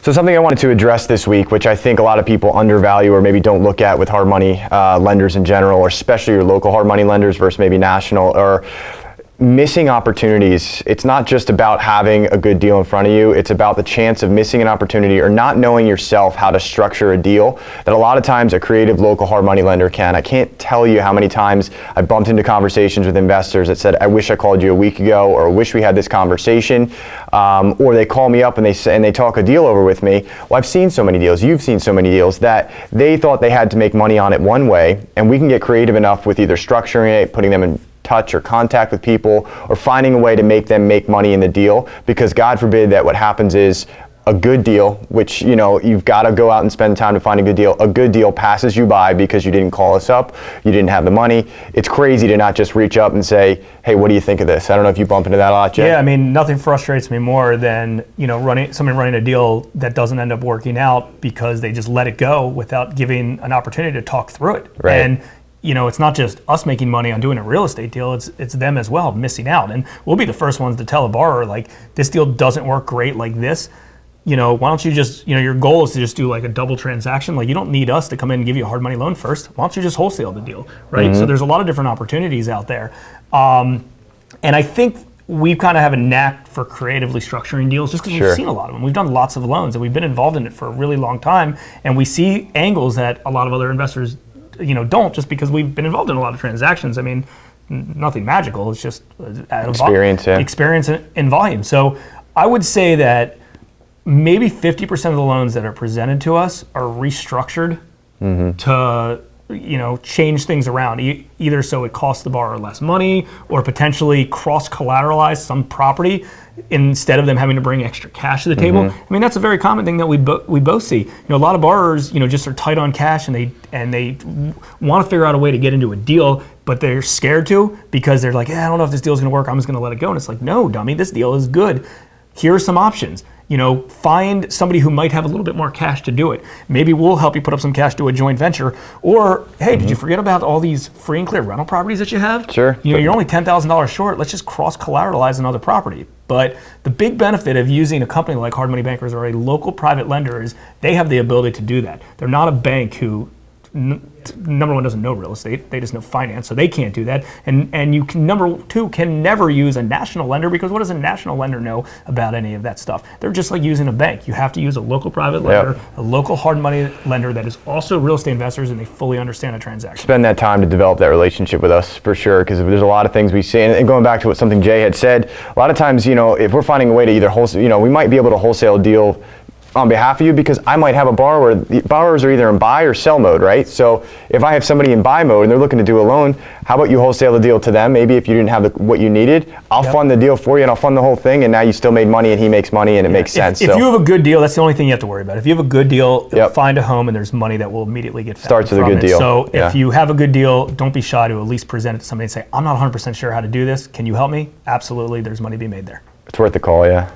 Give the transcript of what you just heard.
So something I wanted to address this week, which I think a lot of people undervalue or maybe don't look at with hard money lenders in general, or especially your local hard money lenders versus maybe national, or missing opportunities. It's not just about having a good deal in front of you. It's about the chance of missing an opportunity or not knowing yourself how to structure a deal that a lot of times a creative local hard money lender can. I can't tell you how many times I bumped into conversations with investors that said, I wish I called you a week ago, or I wish we had this conversation. Or they call me up and they talk a deal over with me. Well, I've seen so many deals, you've seen so many deals, that they thought they had to make money on it one way, and we can get creative enough with either structuring it, putting them in touch or contact with people, or finding a way to make them make money in the deal, because God forbid that what happens is a good deal, which, you know, you've got to go out and spend time to find a good deal. A good deal passes you by because you didn't call us up, you didn't have the money. It's crazy to not just reach up and say, hey, what do you think of this? I don't know if you bump into that a lot, Jay. Yeah, I mean, nothing frustrates me more than, you know, somebody running a deal that doesn't end up working out because they just let it go without giving an opportunity to talk through it. Right. And you know, it's not just us making money on doing a real estate deal, it's them as well missing out. And we'll be the first ones to tell a borrower, like, this deal doesn't work great like this. You know, why don't you just, you know, your goal is to just do like a double transaction. Like, you don't need us to come in and give you a hard money loan first. Why don't you just wholesale the deal, right? Mm-hmm. So there's a lot of different opportunities out there. And I think we kind of have a knack for creatively structuring deals just because we've seen a lot of them. We've done lots of loans and we've been involved in it for a really long time. And we see angles that a lot of other investors, you know, don't, just because we've been involved in a lot of transactions. I mean, nothing magical. It's just experience and volume. So I would say that maybe 50% of the loans that are presented to us are restructured to, you know, change things around, either so it costs the borrower less money, or potentially cross-collateralize some property instead of them having to bring extra cash to the table. I mean, that's a very common thing that we both see. You know, a lot of borrowers, you know, just are tight on cash, and they want to figure out a way to get into a deal, but they're scared to, because they're like, I don't know if this deal is going to work. I'm just going to let it go. And it's like, no, dummy, this deal is good. Here are some options. You know, find somebody who might have a little bit more cash to do it. Maybe we'll help you put up some cash to a joint venture. Or, hey, did you forget about all these free and clear rental properties that you have? Sure. You know, you're only $10,000 short. Let's just cross-collateralize another property. But the big benefit of using a company like Hard Money Bankers or a local private lender is they have the ability to do that. They're not a bank who, number one, doesn't know real estate. They just know finance, so they can't do that. And you can, number two, can never use a national lender, because what does a national lender know about any of that stuff? They're just like using a bank. You have to use a local private lender, a local hard money lender that is also real estate investors, and they fully understand a transaction. Spend that time to develop that relationship with us, for sure, because there's a lot of things we see. And going back to something Jay had said, a lot of times, you know, if we're finding a way to either wholesale, you know, we might be able to wholesale a deal on behalf of you, because I might have a borrower. The borrowers are either in buy or sell mode, right? So if I have somebody in buy mode and they're looking to do a loan, how about you wholesale the deal to them? Maybe if you didn't have what you needed, I'll fund the deal for you, and I'll fund the whole thing, and now you still made money and he makes money, and it makes sense. If you have a good deal, that's the only thing you have to worry about. If you have a good deal, find a home, and there's money that will immediately get found. Starts with a good deal. So if you have a good deal, don't be shy to at least present it to somebody and say, I'm not 100% sure how to do this. Can you help me? Absolutely. There's money to be made there. It's worth the call, yeah.